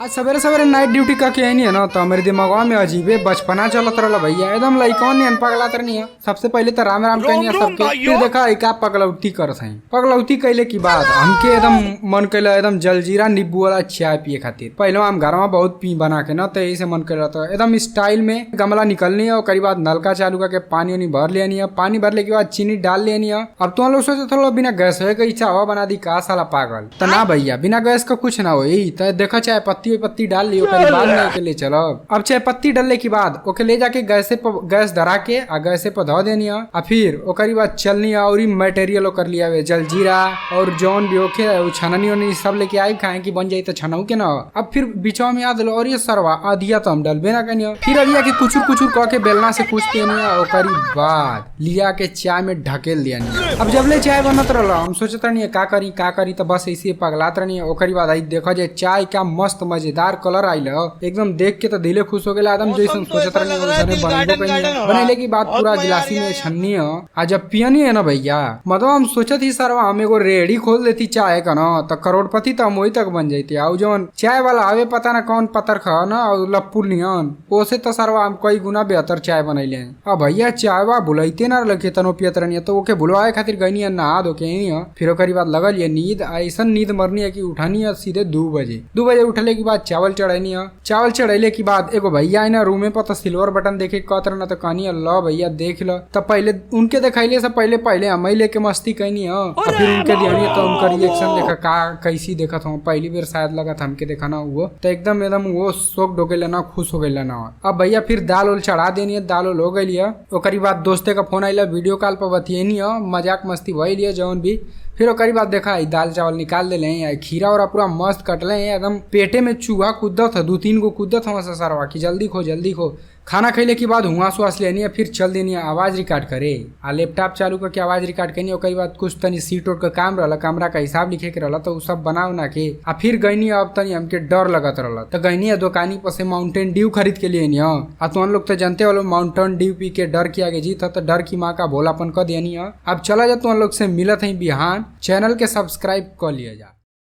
आज सवेरे सवेरे नाइट ड्यूटी करके आई है ना तो मेरे दिमाग में अजीबे बचपना चलत रहा भैया एकदम लइकन नहीं पगला नहीं है। सबसे पहले तो राम राम कहनी सबके, फिर देखा का पगलौती कर सही। पगलौती कैले की बात हमके एकदम मन कैला एकदम जलजीरा नींबू वाला चाय पिए खातिर। पहले हम घर में बहुत पी बना के ना तो यही से मन कर रहा था एकदम स्टाइल में गमला निकलनी है और करीब बाद नलका चालू करके पानी वानी भर लेनी है। पानी भरने के बाद चीनी डाल लेनी है। अब तुम लोग सोचे थोड़ा बिना गैस है कहीं चावा बना दी का साला पागल। तो ना भैया बिना गैस का कुछ ना हो यही तो देखा चाय पत्ती डाल लियो बाद में के लिए चलो। अब चाय पत्ती डालने के बाद ओके ले जाके गैस धरा के आ गैस पे धो देनी है। और फिर ओकरी बाद चलनी है और मटेरियल कर लिया जलजीरा और जौन भी ओके छननी उनी सब लेके आई खाए की बन जाये तो छनऊ के ना। अब फिर बिचवा में याद लो और ये सरवा आधिया तो हम डलबे ना कहीं। फिर अभी आके कुचुर कह के बेलना से कुछ देनी है ओकरी बाद लिया के चाय में ढकेल दिया। अब जब ले चाय बनत रहा हम सोचता नहीं का करी तो बस ऐसे पगलात रही। ओकरी बाद आई देखा जाए चाय क्या मस्त मजेदार कलर आइल एकदम देख के तो दिले खुश हो गया एकदम जैसे सोचत रही बनेले की बात पूरा गिलासी में छन्नी है। आ जब पियनी है ना भैया मतलब हम सोचत ही सर हम एगो रेडी खोल देती चाय का ना तो करोड़पति तो हम वही तक बन जाती। आउ जौन चाय वाला आवे पता ना कौन पतर खा ना लप्पू नियन ओसे तो सरवा हम कई गुना बेहतर चाय बनैले। अब भैया चाय वा बुलाइते ना लगे तनो पियत रही तो ओके बुलवाए खातिर गई है नहा धो के। फिर ओकरी बाद लगल ये नींद ऐसा नींद मरनी है कि उठानी है सीधे 2 बजे उठले के बाद चावल चढ़ानी है। चावल चढ़ेले के बाद एगो भैया है ना रूमे पर तो सिल्वर बटन देखे कहत रहा तो कहनी लो भैया देख लो तो पहले उनके दिखाइले से पहले हम लेके मस्ती कहनी है। फिर उनके दियानी तो उनका रिएक्शन देखा का कैसी देखा था पहली बार शायद लगा था हमके देखा ना वो तो एकदम वो शौक ढोके लेना खुश हो गए ना। अब भैया फिर दाल उल चढ़ा देनी है। दाल उल हो गई है। ओकरी बाद दोस्ते का फोन आइला वीडियो कॉल पर बतियनी है मजाक मस्ती भइल है जौन भी। फिर ओकरी बाद देखा दाल चावल निकाल दे खीरा और पूरा मस्त कटले एकदम पेटे में चूहा कूदत है 2-3 गो कूदत है सरवा की जल्दी खो। खाना खैले के बाद हुआ श्वास लेनी है। फिर चल देनी है आवाज रिकॉर्ड करे आ लैपटॉप चालू करके आवाज रिकॉर्ड करनी। ओकरी बाद कुछ तनी सीट का काम रहा कमरा का हिसाब लिखे के रहा तो उ सब बना उना के आ फिर गईनी अब तनी हमके डर लगत रहा तो गईनी दुकानी पर से माउंटेन ड्यू खरीद के लिए आ तुम लोग तो जानते वालों माउंटेन ड्यू पी के डर की आगे जीत तो डर की माँ का भोलापन कर देनी है। अब चला जा तुम लोग से मिलत है बिहान। चैनल के सब्सक्राइब कर लिया जा।